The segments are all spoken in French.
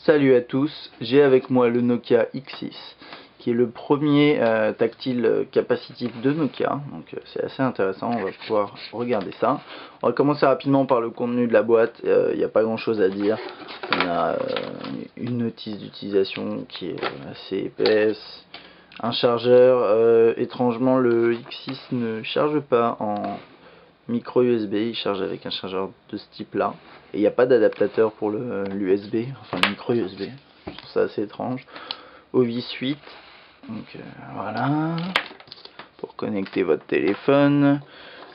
Salut à tous, j'ai avec moi le Nokia X6 qui est le premier tactile capacitif de Nokia, donc c'est assez intéressant, on va pouvoir regarder ça. On va commencer rapidement par le contenu de la boîte, il n'y a pas grand chose à dire. On a une notice d'utilisation qui est assez épaisse, un chargeur, étrangement le X6 ne charge pas en micro USB, il charge avec un chargeur de ce type là, et il n'y a pas d'adaptateur pour l'USB, enfin le micro USB, je trouve ça assez étrange. Ovis 8, donc voilà, pour connecter votre téléphone,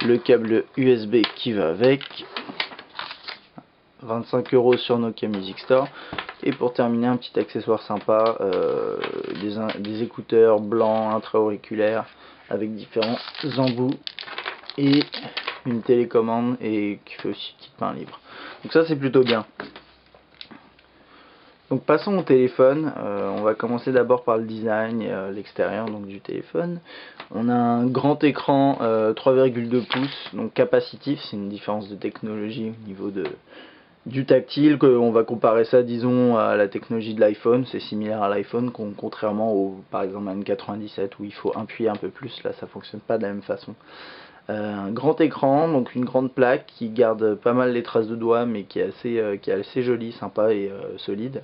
le câble USB qui va avec, 25 € sur Nokia Music Store, et pour terminer un petit accessoire sympa, des écouteurs blancs intra-auriculaires avec différents embouts et une télécommande et qui fait aussi petit pain libre. Donc ça c'est plutôt bien. Donc passons au téléphone. On va commencer d'abord par le design, l'extérieur donc du téléphone. On a un grand écran 3,2 pouces, donc capacitif, c'est une différence de technologie au niveau du tactile. On va comparer ça disons à la technologie de l'iPhone, c'est similaire à l'iPhone, contrairement au par exemple à N97 où il faut appuyer un peu plus, là ça fonctionne pas de la même façon. Un grand écran, donc une grande plaque qui garde pas mal les traces de doigts mais qui est assez jolie, sympa et solide.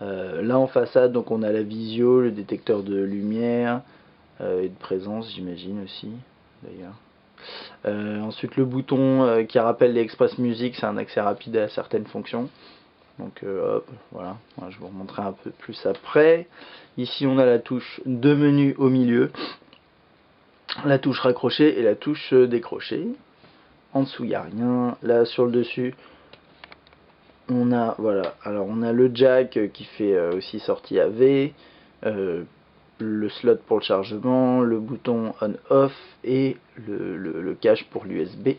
Là en façade donc on a la visio, le détecteur de lumière et de présence j'imagine aussi d'ailleurs. Ensuite le bouton qui rappelle les Express Music, c'est un accès rapide à certaines fonctions. Donc hop, voilà, je vous remontrerai un peu plus après. Ici on a la touche de menu au milieu, la touche raccrocher et la touche décrocher. En dessous il n'y a rien. Là sur le dessus on a voilà, alors on a le jack qui fait aussi sortie AV, le slot pour le chargement, le bouton on off et le cache pour l'USB.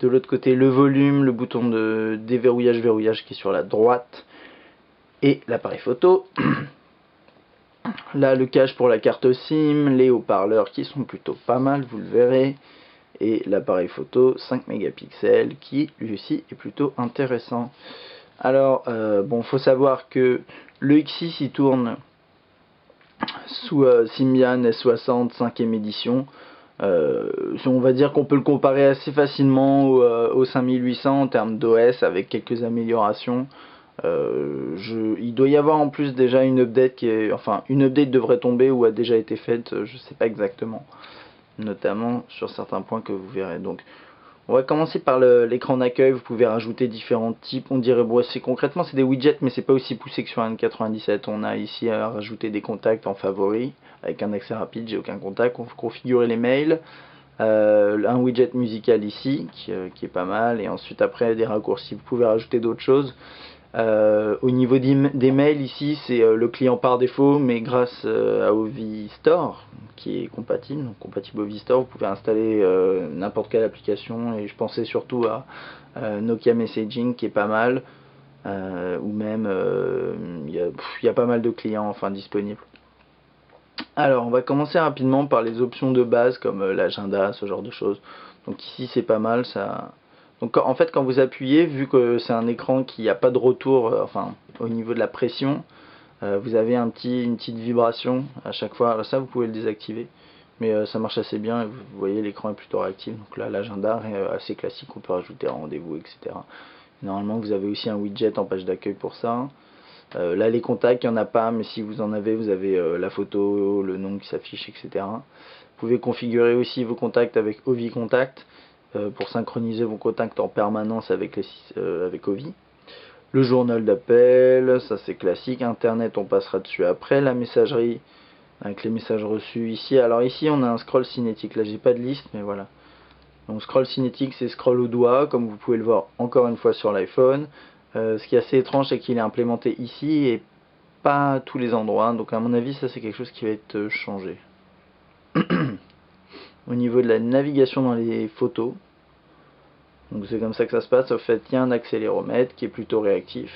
De l'autre côté le volume, le bouton de déverrouillage verrouillage qui est sur la droite et l'appareil photo. Là le cache pour la carte SIM, les haut-parleurs qui sont plutôt pas mal, vous le verrez, et l'appareil photo 5 mégapixels qui lui aussi est plutôt intéressant. Alors bon, faut savoir que le X6 il tourne sous Symbian S60 5ème édition. On va dire qu'on peut le comparer assez facilement au 5800 en termes d'OS avec quelques améliorations. Il doit y avoir en plus déjà une update une update devrait tomber ou a déjà été faite, je sais pas exactement, notamment sur certains points que vous verrez. Donc on va commencer par l'écran d'accueil. Vous pouvez rajouter différents types. On dirait, bon, concrètement c'est des widgets mais c'est pas aussi poussé que sur un N97. On a ici à rajouter des contacts en favoris avec un accès rapide, j'ai aucun contact. On peut configurer les mails, un widget musical ici qui est pas mal, et ensuite après des raccourcis. Vous pouvez rajouter d'autres choses. Au niveau des mails ici c'est le client par défaut, mais grâce à Ovi Store qui est compatible, donc compatible Ovi Store, vous pouvez installer n'importe quelle application, et je pensais surtout à Nokia Messaging qui est pas mal, ou même il y a pas mal de clients enfin disponibles. Alors on va commencer rapidement par les options de base comme l'agenda, ce genre de choses. Donc ici c'est pas mal ça. Donc en fait quand vous appuyez, vu que c'est un écran qui n'a pas de retour, enfin au niveau de la pression, vous avez une petite vibration à chaque fois. Alors ça vous pouvez le désactiver, mais ça marche assez bien et vous voyez l'écran est plutôt réactif. Donc là l'agenda est assez classique, on peut rajouter un rendez-vous, etc. Normalement vous avez aussi un widget en page d'accueil pour ça. Là les contacts il n'y en a pas, mais si vous en avez, vous avez la photo, le nom qui s'affiche, etc. Vous pouvez configurer aussi vos contacts avec Ovi Contact pour synchroniser vos contacts en permanence avec Ovi. Le journal d'appel, ça c'est classique. Internet on passera dessus après. La messagerie avec les messages reçus ici. Alors ici on a un scroll cinétique, là j'ai pas de liste mais voilà. Donc scroll cinétique c'est scroll au doigt comme vous pouvez le voir encore une fois sur l'iPhone. Ce qui est assez étrange c'est qu'il est implémenté ici et pas à tous les endroits, donc à mon avis ça c'est quelque chose qui va être changé. Au niveau de la navigation dans les photos, donc c'est comme ça que ça se passe. En fait il y a un accéléromètre qui est plutôt réactif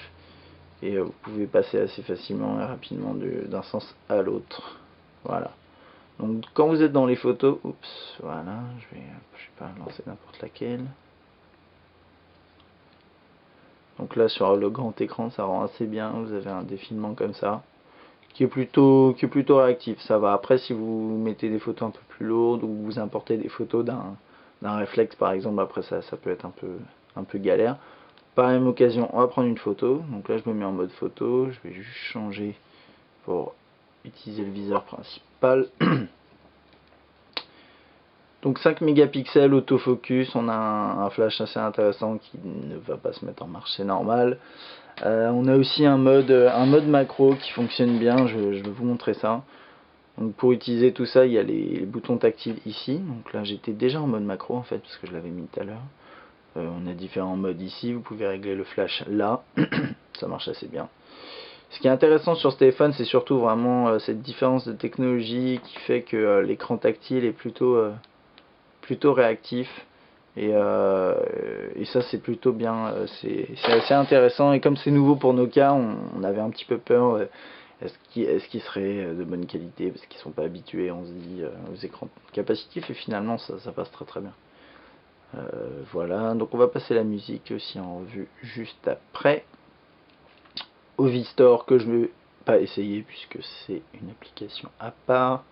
et vous pouvez passer assez facilement et rapidement d'un sens à l'autre. Voilà. Donc quand vous êtes dans les photos, oups, voilà, je vais pas lancer n'importe laquelle. Donc là sur le grand écran ça rend assez bien, vous avez un défilement comme ça qui est plutôt réactif, ça va. Après si vous mettez des photos un peu plus lourdes ou vous importez des photos d'un réflexe par exemple, après ça peut être un peu galère. Par la même occasion on va prendre une photo, donc là je me mets en mode photo, je vais juste changer pour utiliser le viseur principal. Donc 5 mégapixels autofocus, on a un flash assez intéressant qui ne va pas se mettre en marche, c'est normal. On a aussi un mode macro qui fonctionne bien, je vais vous montrer ça. Donc pour utiliser tout ça, il y a les boutons tactiles ici. Donc là j'étais déjà en mode macro en fait, parce que je l'avais mis tout à l'heure. On a différents modes ici, vous pouvez régler le flash là, ça marche assez bien. Ce qui est intéressant sur ce téléphone, c'est surtout vraiment cette différence de technologie qui fait que l'écran tactile est plutôt réactif. Et ça c'est plutôt bien, c'est assez intéressant. Et comme c'est nouveau pour Nokia, on avait un petit peu peur, est-ce qu'ils seraient de bonne qualité, parce qu'ils sont pas habitués, on se dit, aux écrans capacitifs, et finalement ça passe très très bien. Voilà, donc on va passer la musique aussi en revue juste après. Ovistore que je ne vais pas essayer puisque c'est une application à part.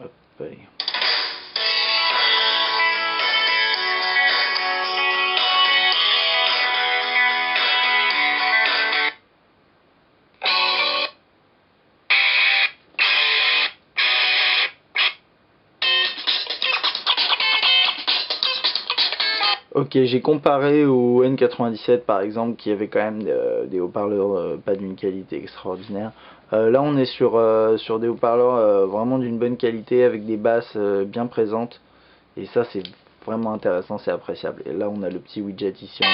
Hop, allez. Ok, j'ai comparé au N97 par exemple, qui avait quand même des haut-parleurs pas d'une qualité extraordinaire. Là on est sur des haut-parleurs vraiment d'une bonne qualité, avec des basses bien présentes. Et ça c'est vraiment intéressant, c'est appréciable. Et là on a le petit widget ici en...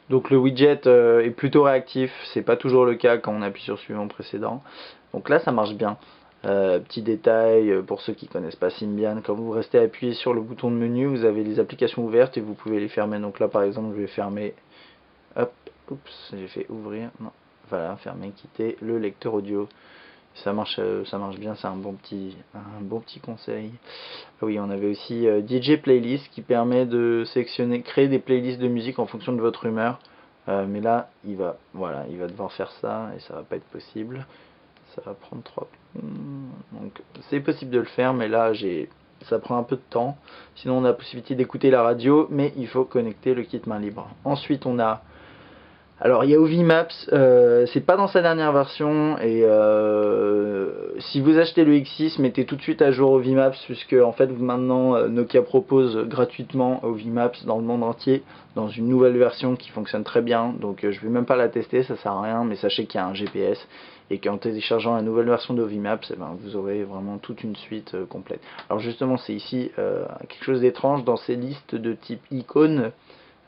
Donc le widget est plutôt réactif, c'est pas toujours le cas quand on appuie sur suivant précédent. Donc là ça marche bien. Petit détail pour ceux qui connaissent pas Symbian, quand vous restez appuyé sur le bouton de menu, vous avez les applications ouvertes et vous pouvez les fermer. Donc là par exemple je vais fermer, hop, oups, j'ai fait ouvrir, non, voilà, fermer, quitter le lecteur audio. Ça marche bien, c'est un bon petit conseil. Ah oui, on avait aussi DJ Playlist qui permet de sélectionner, créer des playlists de musique en fonction de votre humeur. Mais là, il va devoir faire ça et ça va pas être possible. Ça va prendre 3. Donc c'est possible de le faire, mais là ça prend un peu de temps. Sinon on a la possibilité d'écouter la radio, mais il faut connecter le kit main libre. Ensuite on a, alors il y a Ovi Maps, c'est pas dans sa dernière version, et si vous achetez le X6, mettez tout de suite à jour Ovi Maps, puisque en fait maintenant Nokia propose gratuitement Ovi Maps dans le monde entier, dans une nouvelle version qui fonctionne très bien. Donc je vais même pas la tester, ça sert à rien, mais sachez qu'il y a un GPS, et qu'en téléchargeant la nouvelle version d'Ovi Maps, eh ben, vous aurez vraiment toute une suite complète. Alors justement c'est ici quelque chose d'étrange, dans ces listes de type icône,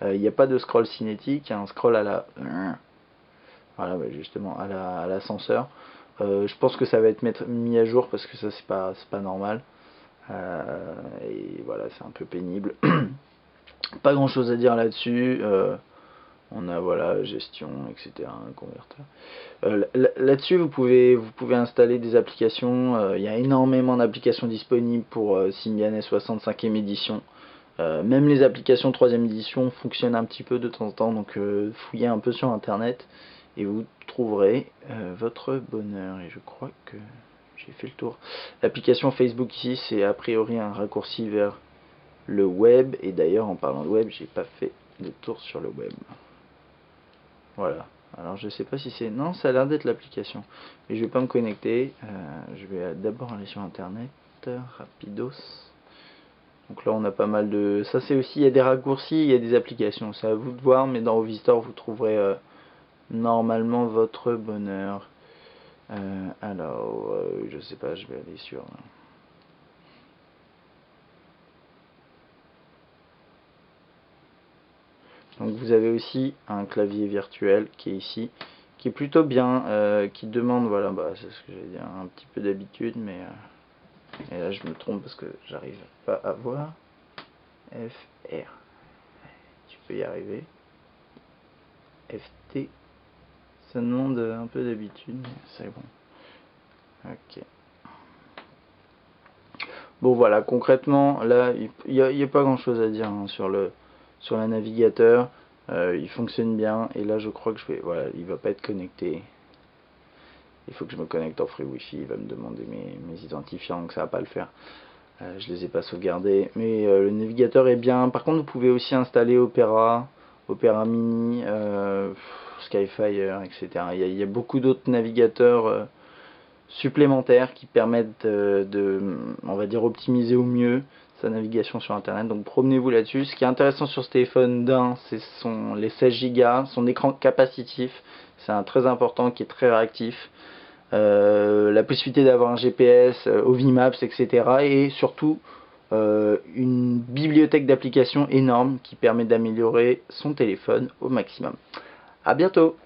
il n'y a pas de scroll cinétique, il y a un scroll à la... Voilà, justement, à l'ascenseur. Je pense que ça va être mis à jour parce que ça c'est pas normal. Et voilà, c'est un peu pénible. Pas grand chose à dire là-dessus. On a voilà, gestion, etc. Converteur. Là-dessus, vous pouvez installer des applications. Il y a énormément d'applications disponibles pour Symbian S60 5ème édition. Même les applications 3ème édition fonctionnent un petit peu de temps en temps, donc fouillez un peu sur internet et vous trouverez votre bonheur. Et je crois que j'ai fait le tour. L'application Facebook ici, c'est a priori un raccourci vers le web, et d'ailleurs en parlant de web, j'ai pas fait de tour sur le web. Voilà. Alors je sais pas si c'est... Non, ça a l'air d'être l'application. Mais je vais pas me connecter. Je vais d'abord aller sur internet. Rapidos. Donc là on a pas mal de... Ça c'est aussi, il y a des raccourcis, il y a des applications. C'est à vous de voir, mais dans Ovistore vous trouverez normalement votre bonheur. Alors, je sais pas, je vais aller sur... Donc vous avez aussi un clavier virtuel qui est ici, qui est plutôt bien, qui demande, voilà, bah, c'est ce que j'allais dire, un petit peu d'habitude, mais et là je me trompe parce que j'arrive pas à voir. FR, tu peux y arriver. FT, Ça demande un peu d'habitude, mais c'est bon. Ok. Bon voilà, concrètement, là, il n'y a pas grand chose à dire hein, sur le navigateur. Il fonctionne bien, et là je crois que je vais... Voilà, il va pas être connecté. Il faut que je me connecte en free wifi, il va me demander mes identifiants, donc ça va pas le faire. Je les ai pas sauvegardés, mais le navigateur est bien. Par contre, vous pouvez aussi installer Opera Mini, Skyfire, etc. Il y a beaucoup d'autres navigateurs supplémentaires qui permettent on va dire, optimiser au mieux sa navigation sur internet. Donc promenez-vous là-dessus. Ce qui est intéressant sur ce téléphone ce sont les 16 Go, son écran capacitif, c'est un très important qui est très réactif. La possibilité d'avoir un GPS, Ovimaps, etc. Et surtout une bibliothèque d'applications énorme qui permet d'améliorer son téléphone au maximum. A bientôt!